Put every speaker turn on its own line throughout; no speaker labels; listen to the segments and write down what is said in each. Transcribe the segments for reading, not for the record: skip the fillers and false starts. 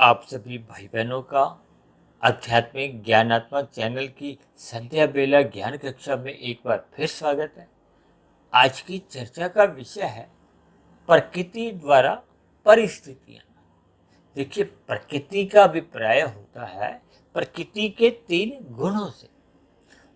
आप सभी भाई बहनों का आध्यात्मिक ज्ञानात्मक चैनल की संध्या बेला ज्ञान कक्षा में एक बार फिर स्वागत है। आज की चर्चा का विषय है प्रकृति द्वारा परिस्थितियां। देखिए, प्रकृति का अभिप्राय होता है प्रकृति के 3 गुणों से,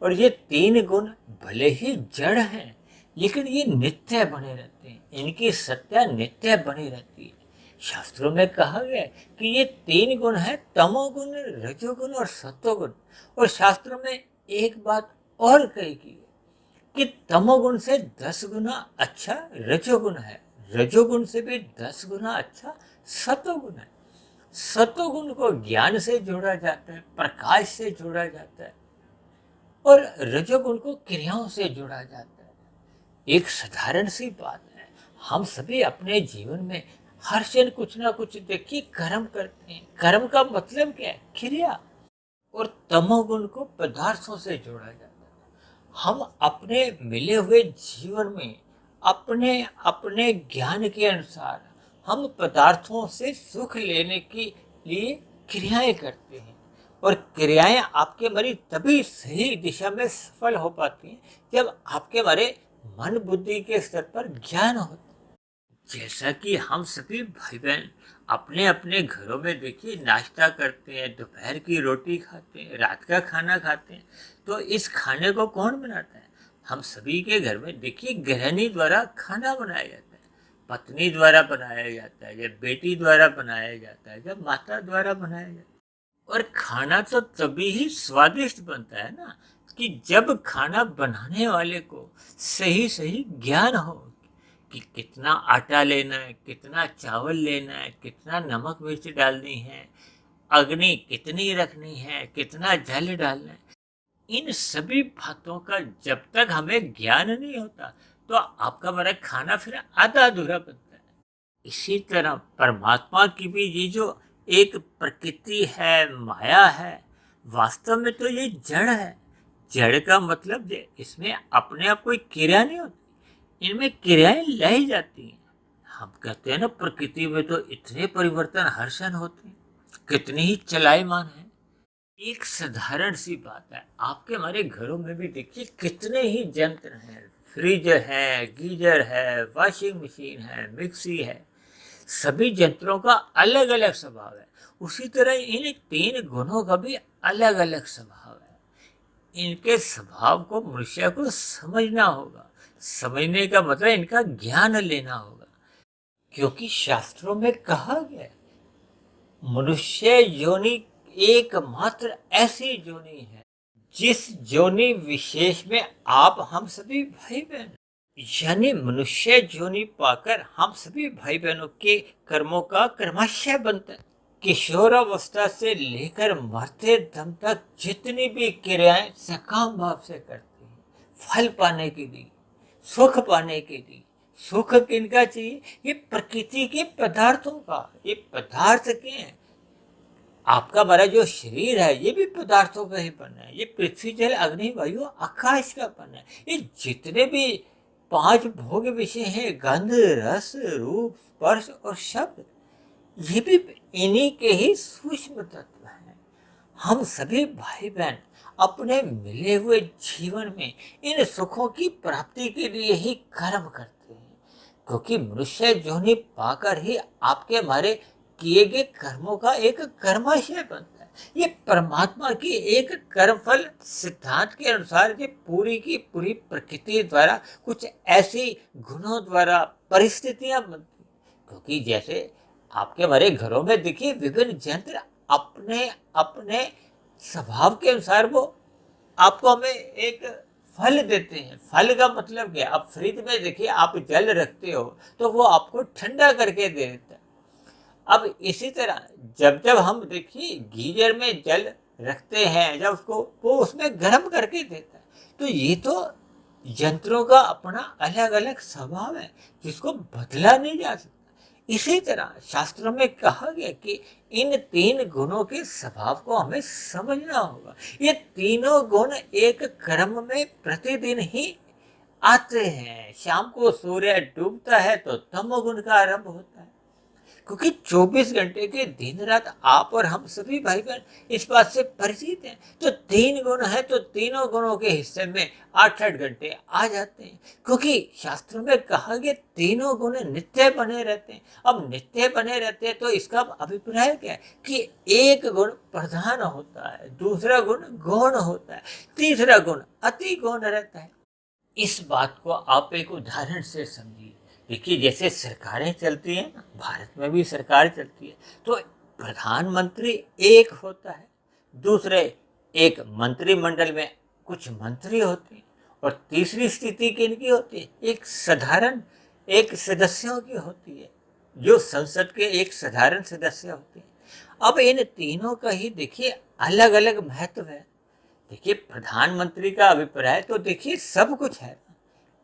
और ये 3 गुण भले ही जड़ हैं लेकिन ये नित्य बने रहते हैं, इनकी सत्ता नित्य बनी रहती है। शास्त्रों में कहा गया है कि ये 3 गुण हैं, तमोगुण, रजोगुण और सत्वगुण। और शास्त्रों में एक बात और कही गई है कि तमोगुण से 10 गुना अच्छा रजोगुण है, रजोगुण से भी 10 गुना अच्छा सत्वगुण है। सत्वगुण को ज्ञान से जोड़ा जाता है, प्रकाश से जोड़ा जाता है, और रजोगुण को क्रियाओं से जोड़ा जाता है। एक साधारण सी बात है, हम सभी अपने जीवन में हर क्षण कुछ ना कुछ देखिए कर्म करते हैं। कर्म का मतलब क्या है? क्रिया। और तमोगुण को पदार्थों से जोड़ा जाता है। हम अपने मिले हुए जीवन में अपने अपने ज्ञान के अनुसार हम पदार्थों से सुख लेने के लिए क्रियाएं करते हैं, और क्रियाएं आपके मरे तभी सही दिशा में सफल हो पाती हैं जब आपके मरे मन बुद्धि के स्तर पर ज्ञान होता है। जैसा कि हम सभी भाई बहन अपने अपने घरों में देखिए नाश्ता करते हैं, दोपहर की रोटी खाते हैं, रात का खाना खाते हैं, तो इस खाने को कौन बनाता है? हम सभी के घर में देखिए गृहिणी द्वारा खाना बनाया जाता है, पत्नी द्वारा बनाया जाता है, या बेटी द्वारा बनाया जाता है, या माता द्वारा बनाया जाता है। और खाना तो तभी ही स्वादिष्ट बनता है ना, कि जब खाना बनाने वाले को सही सही ज्ञान हो कि कितना आटा लेना है, कितना चावल लेना है, कितना नमक मिर्च डालनी है, अग्नि कितनी रखनी है, कितना जल डालना है। इन सभी बातों का जब तक हमें ज्ञान नहीं होता तो आपका हमारा खाना फिर आधा अधूरा बनता है। इसी तरह परमात्मा की भी ये जो एक प्रकृति है, माया है, वास्तव में तो ये जड़ है। जड़ का मतलब इसमें अपने आप कोई क्रिया नहीं होती, इनमें क्रियाएं लाई जाती हैं। हम कहते हैं ना, प्रकृति में तो इतने परिवर्तन हर क्षण होते हैं, कितनी ही चलायमान है। एक साधारण सी बात है, आपके हमारे घरों में भी देखिए कितने ही यंत्र हैं, फ्रिज है, गीजर है, वॉशिंग मशीन है, मिक्सी है। सभी यंत्रों का अलग अलग स्वभाव है। उसी तरह इन 3 गुणों का भी अलग अलग स्वभाव है। इनके स्वभाव को मनुष्य को समझना होगा। समझने का मतलब इनका ज्ञान लेना होगा, क्योंकि शास्त्रों में कहा गया है मनुष्य योनि एकमात्र ऐसी योनि है जिस योनि विशेष में आप हम सभी भाई बहन, यानी मनुष्य योनि पाकर हम सभी भाई बहनों के कर्मों का कर्माशय बनता है। किशोरावस्था से लेकर मरते दम तक जितनी भी क्रियाएं सकाम भाव से करते हैं, फल पाने के लिए, सुख पाने के लिए। सुख किनका चाहिए? ये प्रकृति के पदार्थों का। ये पदार्थ के हैं। आपका हमारा जो शरीर है ये भी पदार्थों का ही बना है। ये पृथ्वी जल अग्नि वायु आकाश का बना है। ये जितने भी 5 भोग विषय हैं, गंध रस रूप स्पर्श और शब्द, ये भी इन्हीं के ही सूक्ष्म तत्व हैं। हम सभी भाई बहन अपने मिले हुए जीवन में इन सुखों की प्राप्ति के लिए ही कर्म करते हैं, क्योंकि मनुष्य योनि पाकर ही आपके हमारे किए गए कर्मों का एक कर्माशय बनता है। ये परमात्मा की एक कर्मफल सिद्धांत के अनुसार ये पूरी की पूरी प्रकृति द्वारा कुछ ऐसी गुणों द्वारा परिस्थितियां बनती, क्योंकि जैसे आपके हमारे घरों में देखिए विभिन्न यंत्र अपने अपने स्वभाव के अनुसार वो आपको हमें एक फल देते हैं। फल का मतलब क्या? अब फ्रिज में देखिए आप जल रखते हो तो वो आपको ठंडा करके दे देता है। अब इसी तरह जब जब हम देखिए गीजर में जल रखते हैं, जब उसको वो उसमें गर्म करके देता है, तो ये तो यंत्रों का अपना अलग अलग स्वभाव है जिसको बदला नहीं जा सकता। इसी तरह शास्त्रों में कहा गया कि इन 3 गुणों के स्वभाव को हमें समझना होगा। ये तीनों गुण एक कर्म में प्रतिदिन ही आते हैं। शाम को सूर्य डूबता है तो तमोगुण का आरंभ होता है, क्योंकि 24 घंटे के दिन रात आप और हम सभी भाई बहन इस बात से परिचित हैं। तो 3 गुण है तो तीनों गुणों के हिस्से में 8-8 घंटे आ जाते हैं, क्योंकि शास्त्रों में कहा गया तीनों गुण नित्य बने रहते हैं। अब नित्य बने रहते हैं तो इसका अभिप्राय क्या है कि एक गुण प्रधान होता है, दूसरा गुण गौण होता है, तीसरा गुण अति गौण रहता है। इस बात को आप एक उदाहरण से समझिए। देखिए, जैसे सरकारें चलती हैं ना, भारत में भी सरकार चलती है, तो प्रधानमंत्री एक होता है, दूसरे एक मंत्रिमंडल में कुछ मंत्री होते हैं, और तीसरी स्थिति किनकी होती है? एक साधारण एक सदस्यों की होती है, जो संसद के एक साधारण सदस्य होते हैं। अब इन तीनों का ही देखिए अलग अलग महत्व है। देखिए, प्रधानमंत्री का अभिप्राय तो देखिए सब कुछ है।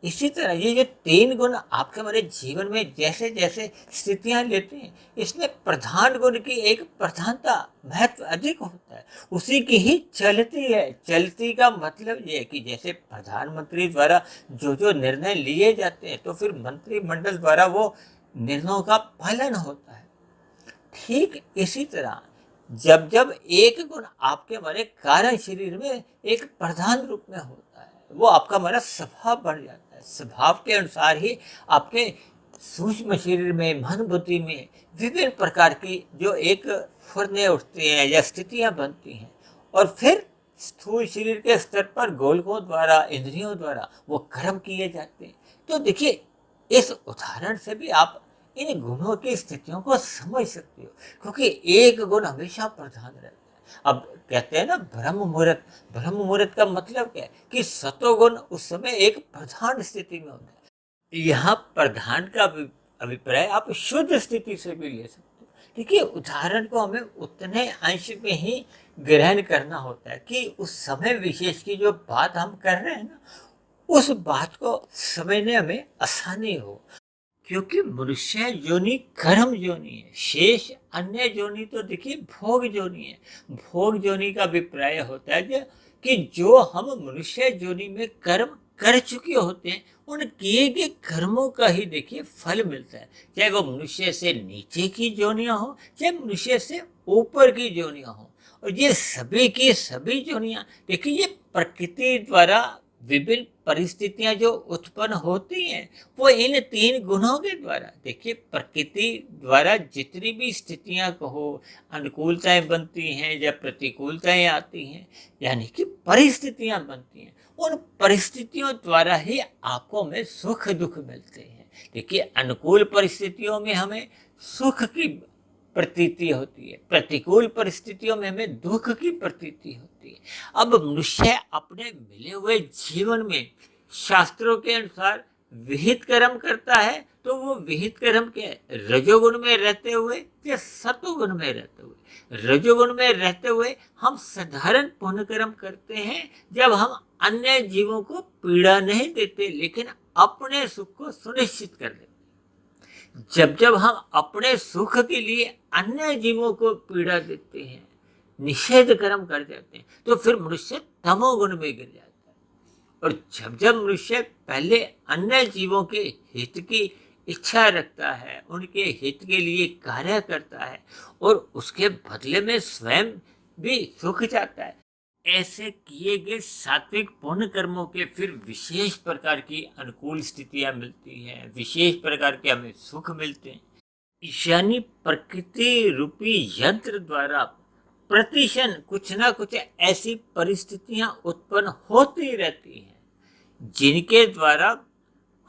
इसी तरह ये जो 3 गुण आपके हमारे जीवन में जैसे जैसे स्थितियां लेते हैं, इसमें प्रधान गुण की एक प्रधानता महत्व अधिक होता है, उसी की ही चलती है। चलती का मतलब ये है कि जैसे प्रधानमंत्री द्वारा जो जो निर्णय लिए जाते हैं, तो फिर मंत्रिमंडल द्वारा वो निर्णयों का पालन होता है। ठीक इसी तरह जब जब एक गुण आपके हमारे कारण शरीर में एक प्रधान रूप में होता है, वो आपका हमारा स्वभाव बन जाता है। स्वभाव के अनुसार ही आपके सूक्ष्म शरीर में, मन बुद्धि में विभिन्न प्रकार की जो एक फुरने उठते हैं या स्थितियां बनती हैं, और फिर स्थूल शरीर के स्तर पर गोलकों द्वारा, इंद्रियों द्वारा वो कर्म किए जाते हैं। तो देखिए, इस उदाहरण से भी आप इन गुणों की स्थितियों को समझ सकते हो, क्योंकि एक गुण हमेशा प्रधान रहता है। अब कहते हैं ना ब्रह्म मुहूर्त, ब्रह्म मुहूर्त का मतलब क्या है कि सतोगुण उस समय एक प्रधान स्थिति में होता है। यहाँ प्रधान का अभिप्राय आप शुद्ध स्थिति से भी ले सकते हो। देखिए, उदाहरण को हमें उतने अंश में ही ग्रहण करना होता है कि उस समय विशेष की जो बात हम कर रहे हैं ना, उस बात को समझने में आसानी हो। क्योंकि मनुष्य योनि कर्म योनि है, शेष अन्य योनि तो देखिए भोग योनि है। भोग योनि का अभिप्राय होता है कि जो हम मनुष्य योनि में कर्म कर चुके होते हैं, उन किए गए कर्मों का ही देखिए फल मिलता है, चाहे वो मनुष्य से नीचे की योनियां हो, चाहे मनुष्य से ऊपर की योनियां हो। और ये सभी की सभी योनियां देखिए, ये प्रकृति द्वारा विभिन्न परिस्थितियां जो उत्पन्न होती हैं, वो इन 3 गुणों के द्वारा। देखिए, प्रकृति द्वारा जितनी भी स्थितियां कहो, अनुकूलताएं बनती हैं या प्रतिकूलताएं आती हैं, यानी कि परिस्थितियां बनती हैं, उन परिस्थितियों द्वारा ही आपको हमें सुख दुख मिलते हैं। देखिए, अनुकूल परिस्थितियों में हमें सुख की प्रतीति होती है, प्रतिकूल परिस्थितियों में हमें दुख की प्रतीति होती है। अब मनुष्य अपने मिले हुए जीवन में शास्त्रों के अनुसार विहित कर्म करता है, तो वो विहित कर्म के रजोगुण में रहते हुए या सतोगुण में रहते हुए। रजोगुण में रहते हुए हम साधारण पुण्य कर्म करते हैं, जब हम अन्य जीवों को पीड़ा नहीं देते, लेकिन अपने सुख को सुनिश्चित कर लेते। जब जब हम अपने सुख के लिए अन्य जीवों को पीड़ा देते हैं, निषेध कर्म कर जाते हैं, तो फिर मनुष्य तमोगुण में गिर जाता है। और जब जब मनुष्य पहले अन्य जीवों के हित की इच्छा रखता है, उनके हित के लिए कार्य करता है, और उसके बदले में स्वयं भी सुख चाहता है, ऐसे किए गए सात्विक पुण्य कर्मों के फिर विशेष प्रकार की अनुकूल स्थितियां मिलती हैं, विशेष प्रकार के हमें सुख मिलते हैं। यानी प्रकृति रूपी यंत्र द्वारा प्रतिक्षण कुछ ना कुछ ऐसी परिस्थितियां उत्पन्न होती रहती हैं, जिनके द्वारा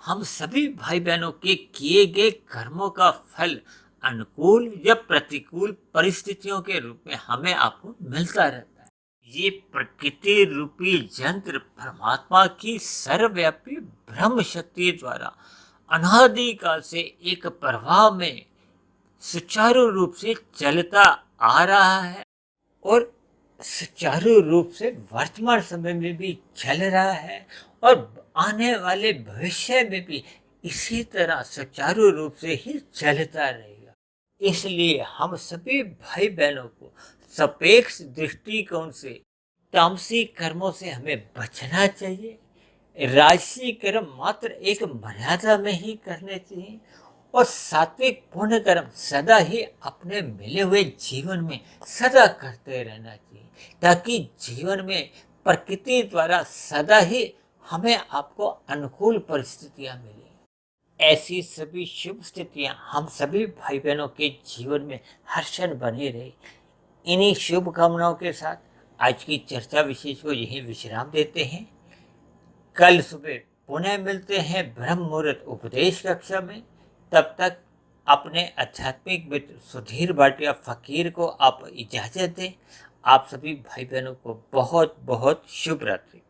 हम सभी भाई बहनों के किए गए कर्मों का फल अनुकूल या प्रतिकूल परिस्थितियों के रूप में हमें आपको मिलता रहता है। ये प्रकृति रूपी यंत्र परमात्मा की सर्वव्यापी ब्रह्म शक्ति द्वारा अनादि काल से एक प्रवाह में सुचारू रूप से चलता आ रहा है, और सुचारू रूप से वर्तमान समय में भी चल रहा है, और आने वाले भविष्य में भी इसी तरह सुचारू रूप से ही चलता रहेगा। इसलिए हम सभी भाई बहनों को सापेक्ष दृष्टिकोण से तामसी कर्मों से हमें बचना चाहिए। राजसी कर्म मात्र एक मर्यादा में ही करने चाहिए, और सात्विक पुण्य कर्म सदा ही अपने मिले हुए जीवन में सदा करते रहना चाहिए, ताकि जीवन में प्रकृति द्वारा सदा ही हमें आपको अनुकूल परिस्थितियां मिले। ऐसी सभी शुभ स्थितियां हम सभी भाई बहनों के जीवन में हर्षण बनी रहे। इन्हीं शुभ कामनाओं के साथ आज की चर्चा विशेष को यहीं विश्राम देते हैं। कल सुबह पुनः मिलते हैं ब्रह्म मुहूर्त उपदेश कक्षा में। तब तक अपने आध्यात्मिक मित्र सुधीर भाटिया फकीर को आप इजाजत दें। आप सभी भाई बहनों को बहुत बहुत शुभ रात्रि।